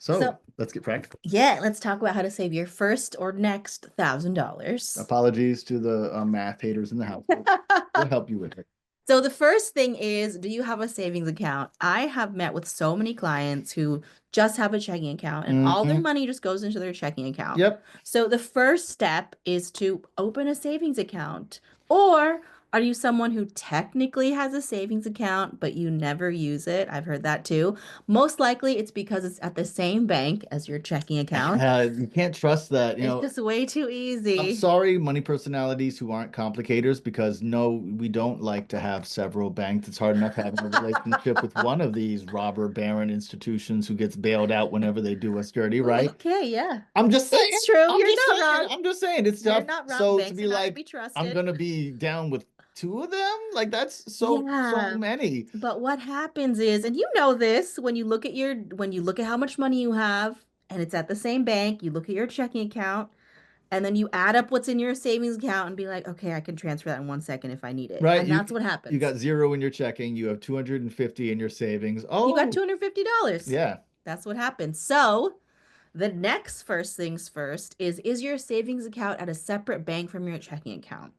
So let's get practical. Yeah, let's talk about how to save your first or next $1,000. Apologies to the math haters in the house. We'll help you with it. So the first thing is, do you have a savings account? I have met with so many clients who just have a checking account and all their money just goes into their checking account. Yep. So the first step is to open a savings account. Or are you someone who technically has a savings account, but you never use it? I've heard that too. Most likely it's because it's at the same bank as your checking account. You can't trust that. It's just way too I'm easy. sorry, money personalities who aren't complicators, because no, we don't like to have several banks. It's hard enough having a relationship with one of these robber baron institutions who gets bailed out whenever they do us dirty, right? Okay, yeah. I'm just saying. It's true. I'm You're just not saying. wrong. I'm just saying it's You're tough. not wrong. So to Banks be are not to like, be I'm trusted. gonna be down with two of them. Like that's so Yeah. many. But what happens is, and you know this, when you look at how much money you have and it's at the same bank, you look at your checking account and then you add up what's in your savings account and be like, okay, I can transfer that in 1 second if I need it. Right. And that's what happens. You got 0 in your checking. You have 250 in your savings. You got Oh, $250. yeah. That's what happens. So the next first things first is your savings account at a separate bank from your checking account?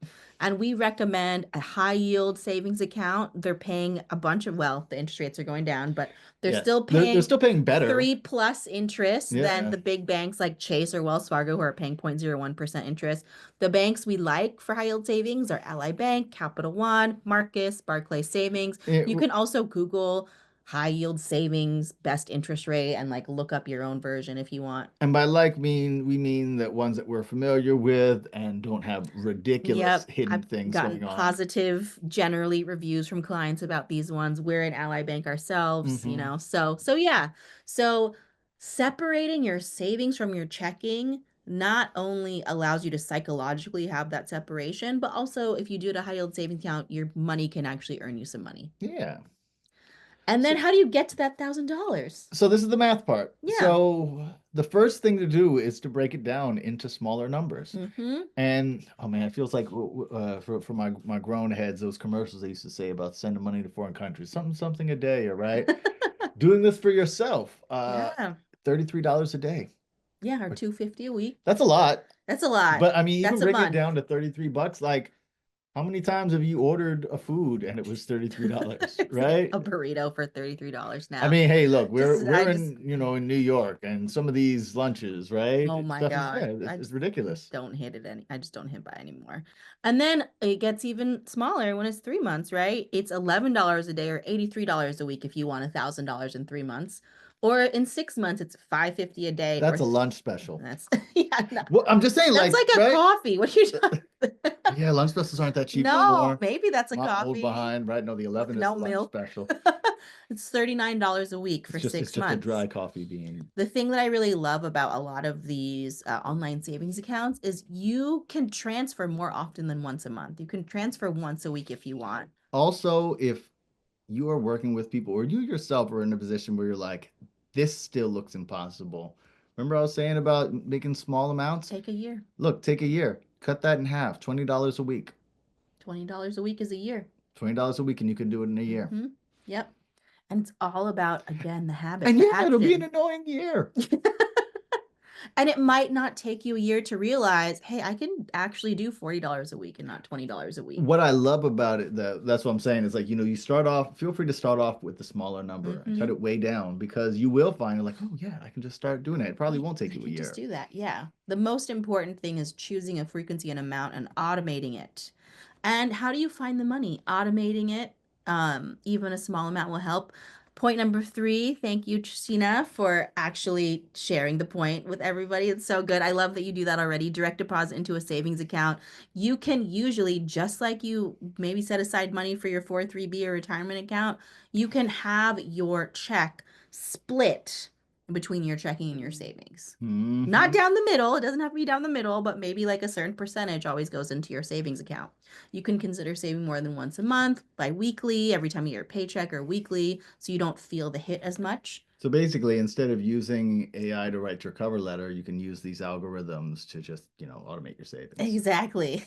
And we recommend a high yield savings account. They're paying a bunch of, well, the interest rates are going down, but they're Yeah. still They're paying still paying better. 3+ interest Yeah. than the big banks like Chase or Wells Fargo, who are paying 0.01% interest. The banks we like for high yield savings are Ally Bank, Capital One, Marcus, Barclays Savings. You can also Google high yield savings, best interest rate, and like look up your own version if you want. And by we mean that ones that we're familiar with and don't have ridiculous hidden things gotten going on. Positive, generally, reviews from clients about these ones. We're in Ally Bank ourselves, you know. So yeah. So separating your savings from your checking not only allows you to psychologically have that separation, but also if you do it a high yield savings account, your money can actually earn you some money. Yeah. And then how do you get to that $1,000? So this is the math part. Yeah. So the first thing to do is to break it down into smaller numbers. And oh man, it feels like for my grown heads, those commercials they used to say about sending money to foreign countries, something a day, all right? Doing this for yourself, Yeah. $33 a day. Yeah, or $250 a week. That's a lot. That's a lot. But I mean, even That's a bring it month. down to $33, like how many times have you ordered a food and it was $33, right? A burrito for $33 now. I mean, hey, look, we're in in New York, and some of these lunches, right? Oh my God. It's ridiculous. I just don't hit by anymore. And then it gets even smaller when it's 3 months, right? It's $11 a day or $83 a week if you want $1,000 in 3 months. Or in 6 months, it's $550 a day. That's a lunch special. That's yeah. No. Well, I'm just saying, that's like a coffee. What are you talking? Yeah, lunch specials aren't that cheap No, anymore. maybe that's a Not coffee. Old behind, right? No, the 11 is no the milk. lunch special. It's $39 a week for 6 months. It's just a dry coffee bean. The thing that I really love about a lot of these online savings accounts is you can transfer more often than once a month. You can transfer once a week if you want. Also, if you are working with people or you yourself are in a position where you're like, this still looks impossible. Remember I was saying about making small amounts? Take a year. Look, take a year. Cut that in half. $20 a week. $20 a week is a year. $20 a week and you can do it in a year. Yep. And it's all about, again, the habit. And yeah, it'll be an annoying year. And it might not take you a year to realize, hey, I can actually do $40 a week and not $20 a week. What I love about it, that's what I'm saying, is like, you start off, feel free to start off with the smaller number and cut it way down, because you will find like, oh yeah, I can just start doing it. It probably won't take you a year. Just do that. Yeah. The most important thing is choosing a frequency and amount and automating it. And how do you find the money? Automating it, even a small amount will help. Point number 3, thank you, Christina, for actually sharing the point with everybody. It's so good. I love that you do that already. Direct deposit into a savings account. You can usually, just like you maybe set aside money for your 403(b) or retirement account, you can have your check split between your checking and your savings. Not down the middle. It doesn't have to be down the middle, but maybe like a certain percentage always goes into your savings account. You can consider saving more than once a month, bi-weekly, every time you get your paycheck, or weekly, so you don't feel the hit as much. So basically, instead of using AI to write your cover letter, you can use these algorithms to just, automate your savings. Exactly.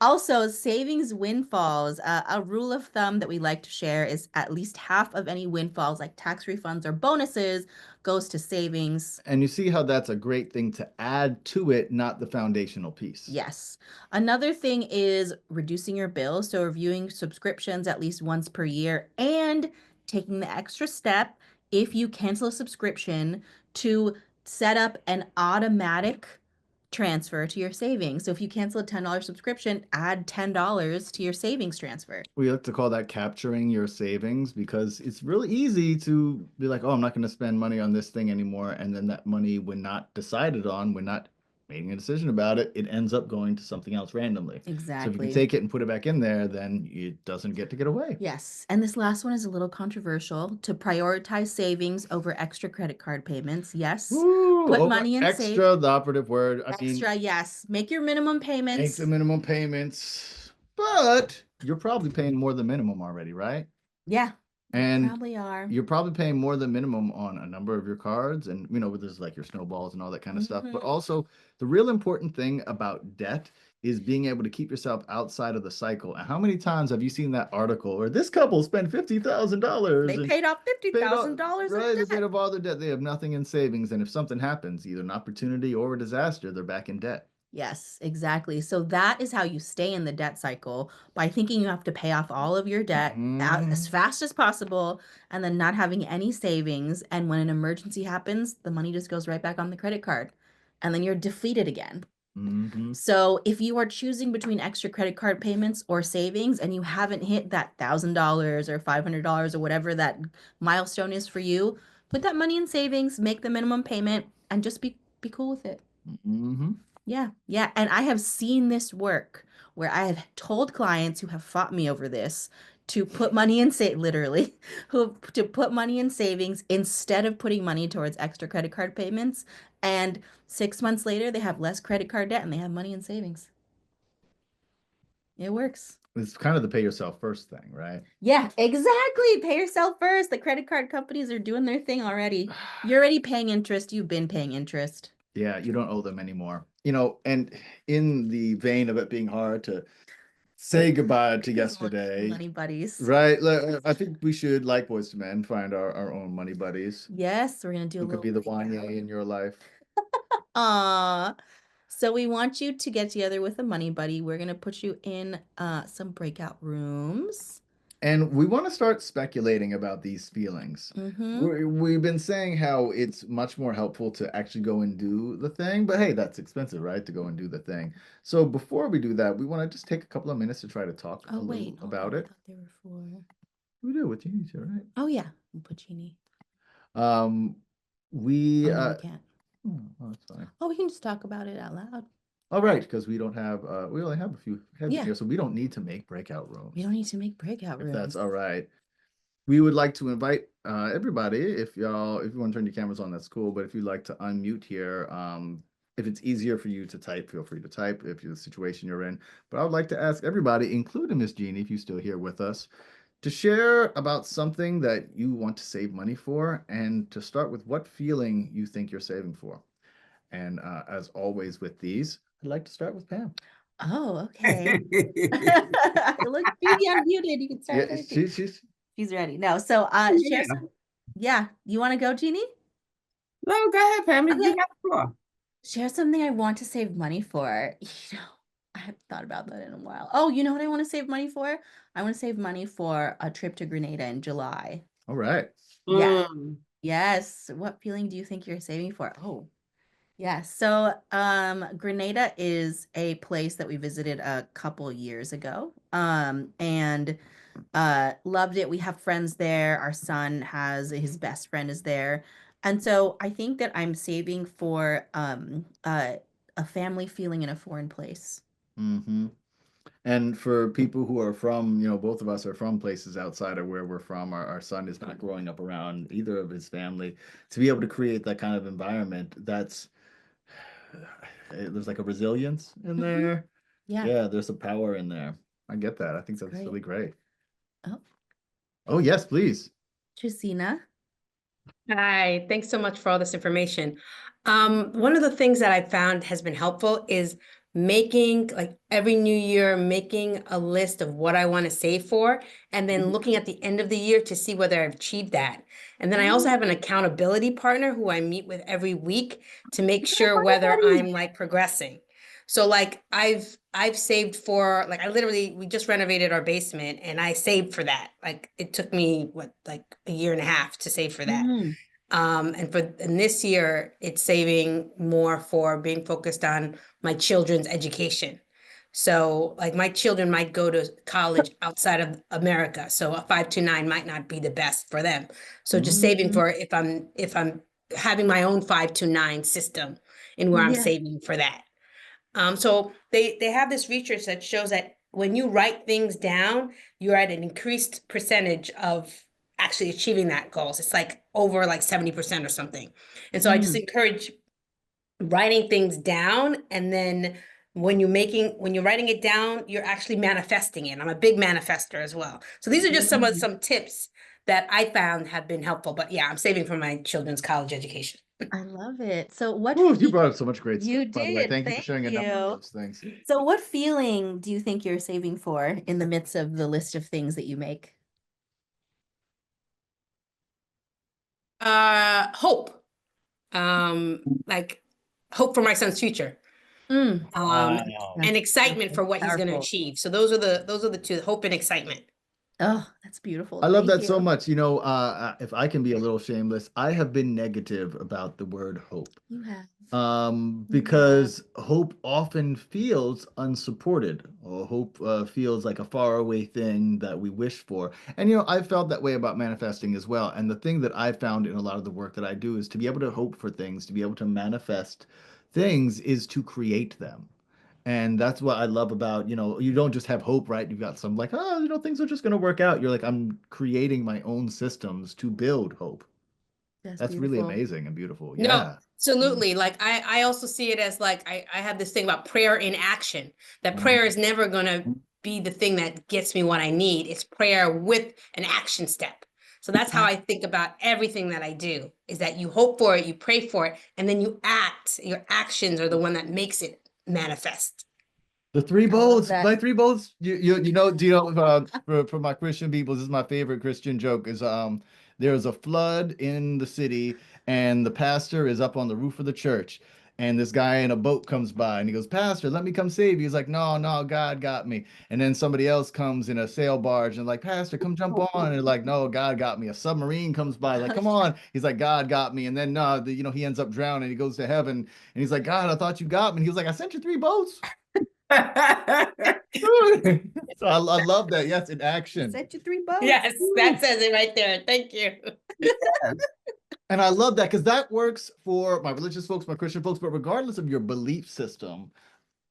Also, savings windfalls. A rule of thumb that we like to share is at least half of any windfalls, like tax refunds or bonuses, goes to savings. And you see how that's a great thing to add to it, not the foundational piece. Yes. Another thing is reducing your bills. So reviewing subscriptions at least once per year and taking the extra step if you cancel a subscription to set up an automatic transfer to your savings. So if you cancel a $10 subscription, add $10 to your savings transfer. We like to call that capturing your savings, because it's really easy to be like, oh, I'm not going to spend money on this thing anymore. And then that money, when not decided on, when not making a decision about it, it ends up going to something else randomly. So if you Exactly. can take it and put it back in there, then it doesn't get to get away. Yes. And this last one is a little controversial, to prioritize savings over extra credit card payments. Yes. Ooh, Put over money in extra, the operative word. I mean, Extra, yes. Make your minimum make payments. the minimum payments, but you're probably paying more than minimum already, right? Yeah, you And probably are. you're probably paying more than minimum on a number of your cards, and there's like your snowballs and all that kind of stuff. But Mhm. also, the real important thing about debt is being able to keep yourself outside of the cycle. And how many times have you seen that article, or this couple spent $50,000 They and paid off paid off, $50,000 right? of They paid debt. off all their debt. They have nothing in savings, and if something happens, either an opportunity or a disaster, they're back in debt. Yes, exactly. So that is how you stay in the debt cycle, by thinking you have to pay off all of your debt out as fast as possible and then not having any savings. And when an emergency happens, the money just goes right back on the credit card and then you're defeated again. Mhm. So if you are choosing between extra credit card payments or savings and you haven't hit that $1,000 or $500 or whatever that milestone is for you, put that money in savings, make the minimum payment, and just be cool with it. Mhm. Yeah, yeah. And I have seen this work where I have told clients who have fought me over this to put money in literally, to put money in savings instead of putting money towards extra credit card payments. And 6 months later, they have less credit card debt and they have money in savings. It works. It's kind of the pay yourself first thing, right? Yeah, exactly. Pay yourself first. The credit card companies are doing their thing already. You're already paying interest. You've been paying interest. Yeah, you don't owe them anymore. And in the vein of it being hard to say goodbye to yesterday, Money buddies. right? I think we should, like Boys to Men, find our own money buddies. Yes, we're gonna do a Who could little be the Wanye in your life? Aw. So we want you to get together with a money buddy. We're gonna put you in some breakout rooms. And we want to start speculating about these feelings. Mm-hmm. We've been saying how it's much more helpful to actually go and do the thing, but hey, that's expensive, right? To go and do the thing. So before we do that, we want to just take a couple of minutes to try to talk a Oh wait, little hold about on. I it. thought they were for. We do what you need to, right? Oh yeah, we'll put Jeannie. We Oh, no, we can't. oh, that's fine. Oh, we can just talk about it out loud. All right, because we don't have we only have a few heads Yeah. here, so we don't need to make breakout rooms. We don't need to make breakout If rooms. that's all right. We would like to invite everybody, if you want to turn your cameras on, that's cool. But if you'd like to unmute here, if it's easier for you to type, feel free to type if you're the situation you're in. But I would like to ask everybody, including Miss Jeannie, if you're still here with us, to share about something that you want to save money for, and to start with what feeling you think you're saving for. And as always with these, I'd like to start with Pam. Oh, okay. Look, Jeannie unmuted. You can start. Yeah, she's ready. No, so share some. Yeah, you want to go, Jeannie? No, go ahead, Pam. Okay. You got the floor. Share something I want to save money for. I haven't thought about that in a while. Oh, you know what I want to save money for? I want to save money for a trip to Grenada in July. All right. Yeah. Yes. What feeling do you think you're saving for? Oh, yeah. So Grenada is a place that we visited a couple years ago. And loved it. We have friends there. Our son has his best friend is there. And so I think that I'm saving for a family feeling in a foreign place. Mm-hmm. And for people who are from, both of us are from places outside of where we're from. Our son is not growing up around either of his family. To be able to create that kind of environment, there's like a resilience in there. Yeah, there's a power in there. I get that. I think that's really great. Oh, yes, please. Tracina. Hi, thanks so much for all this information. One of the things that I found has been helpful is making like every new year, making a list of what I want to save for, and then looking at the end of the year to see whether I've achieved that. And then I also have an accountability partner who I meet with every week to make sure whether I'm like progressing. So like I've saved for like we just renovated our basement and I saved for that. Like it took me like a year and a half to save for that. Mm. And this year, it's saving more for being focused on my children's education. So, like, my children might go to college outside of America, so a 529 might not be the best for them. So, just saving for if I'm having my own 529 system and where I'm Yeah. saving for that. So they have this research that shows that when you write things down, you're at an increased percentage of actually achieving that goals. It's like over like 70% or something. And so I just encourage writing things down, and then when you're writing it down, you're actually manifesting it. I'm a big manifester as well. So these are just some tips that I found have been helpful. But yeah, I'm saving for my children's college education. I love it. So what Ooh, you brought up so much great You stuff, by the way. did. Thank you for sharing a number of those things. So what feeling do you think you're saving for in the midst of the list of things that you make? Hope. Like hope for my son's future. And excitement for what he's going to Powerful. achieve. So those are the two, hope and excitement. Oh, that's beautiful. I love Thank that so you. much. You know, if I can be a little shameless, I have been negative about the word hope. You have. Because hope often feels unsupported, or hope feels like a faraway thing that we wish for. And, you know, I've felt that way about manifesting as well. And the thing that I've found in a lot of the work that I do is to be able to hope for things, to be able to manifest things is to create them. And that's what I love about, you know, you don't just have hope, right? You've got some like, oh, you know, things are just going to work out. You're like, I'm creating my own systems to build hope. That's really beautiful. amazing and beautiful. No, Yeah. absolutely. Like I also see it as like I have this thing about prayer in action. That Mhm. prayer is never gonna be the thing that gets me what I need. It's prayer with an action step. So that's how I think about everything that I do, is that you hope for it, you pray for it, and then you act. Your actions are the one that makes it manifest. The three I love bolts, that. my three bolts. You know, do you know for my Christian people, this is my favorite Christian joke is there's a flood in the city and the pastor is up on the roof of the church and this guy in a boat comes by and he goes, Pastor, let me come save you. He's like, no, God got me. And then somebody else comes in a sail barge and like, Pastor, come jump on. And they're like, no, God got me. A submarine comes by, like, come on. He's like, God got me. And then you know, he ends up drowning. He goes to heaven and he's like, God, I thought you got me. And he was like, I sent you three boats. So I love that. Yes, in action. Set you three boats. Yes, that says it right there. Thank you. And I love that because that works for my religious folks, my Christian folks, but regardless of your belief system,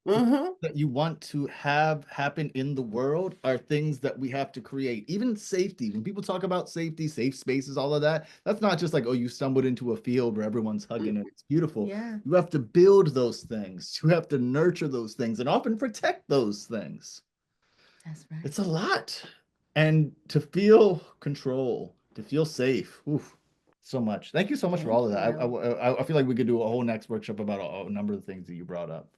that you want to have happen in the world are things that we have to create. Even safety. When people talk about safety, safe spaces, all of that, that's not just like, oh, you stumbled into a field where everyone's hugging and it's beautiful. Yeah. You have to build those things. You have to nurture those things and often protect those things. That's right. It's a lot. And to feel control, to feel safe. Oof, so much. Thank you so much for all of that. I feel like we could do a whole next workshop about a number of the things that you brought up.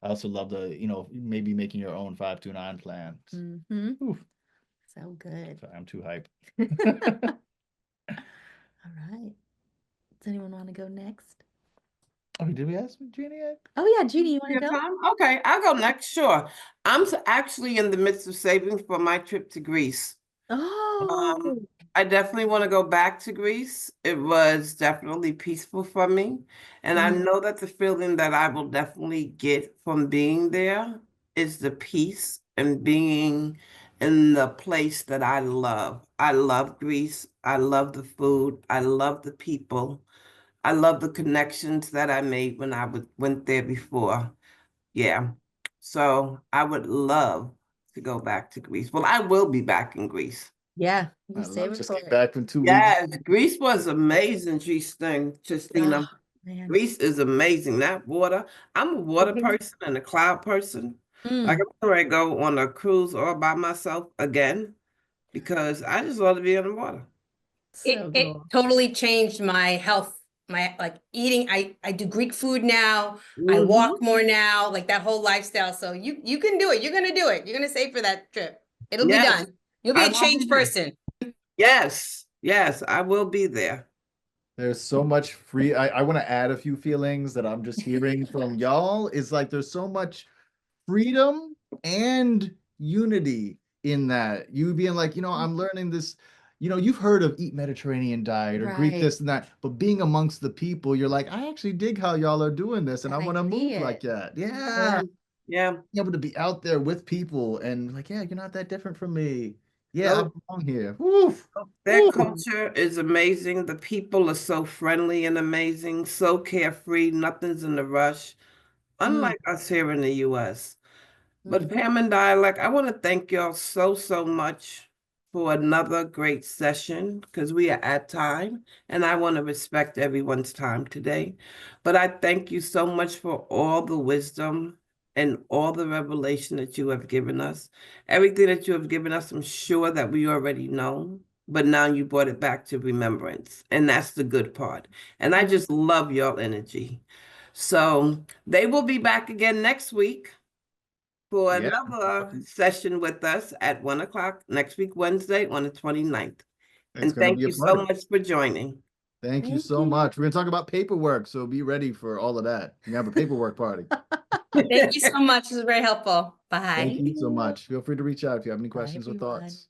I also love the, you know, maybe making your own 529 plan. Oof. So good. Sorry, I'm too hyped. All right. Does anyone want to go next? Oh, did we ask Jeannie yet? Oh yeah, Judy, you want to go? Okay, I'll go next. Sure. I'm actually in the midst of saving for my trip to Greece. Oh, I definitely want to go back to Greece. It was definitely peaceful for me. And I know that the feeling that I will definitely get from being there is the peace and being in the place that I love. I love Greece. I love the food. I love the people. I love the connections that I made when I went there before. Yeah. So I would love to go back to Greece. Well, I will be back in Greece. yeah. I You save it just for came it. back from 2 weeks. Yes, Greece was amazing, Justina. Oh, man. Greece is amazing. That water. I'm a water person and a cloud person. Like I'm ready to go on a cruise all by myself again because I just love to be on the water. So It cool. totally changed my health my like eating. I do Greek food now. I walk more now, like that whole lifestyle. So you can do it. You're gonna do it. You're gonna save for that trip. It'll be Yes, done. You'll be I a will be changed there. person. Yes, yes, I will be there. There's so much free. I want to add a few feelings that I'm just hearing from y'all. Is like there's so much freedom and unity in that. You being like, I'm learning this. You've heard of eat Mediterranean diet or Greek Right. this and that, but being amongst the people, you're like, I actually dig how y'all are doing this, and I And I want to see move like it. that. Yeah, Yeah. being able to be out there with people and like, yeah, you're not that different from me. Yeah, I Nope. belong here. Woof. Their Woo. culture is amazing. The people are so friendly and amazing, so carefree. Nothing's in a rush, unlike us here in the US. But Pam and Dialect, I want to thank y'all so, so much for another great session because we are at time and I want to respect everyone's time today. But I thank you so much for all the wisdom and all the revelation that you have given us. Everything that you have given us, I'm sure that we already know, but now you brought it back to remembrance. And that's the good part. And I just love your energy. So they will be back again next week for Yeah. another session with us at 1 o'clock next week, Wednesday on the 29th. It's And gonna thank be a you so pleasure. much for joining. Thank you so much. We're gonna talk about paperwork, so be ready for all of that. We have a paperwork party. Thank you so much. This is very helpful. Bye. Thank you so much. Feel free to reach out if you have any Bye, questions or everyone. thoughts.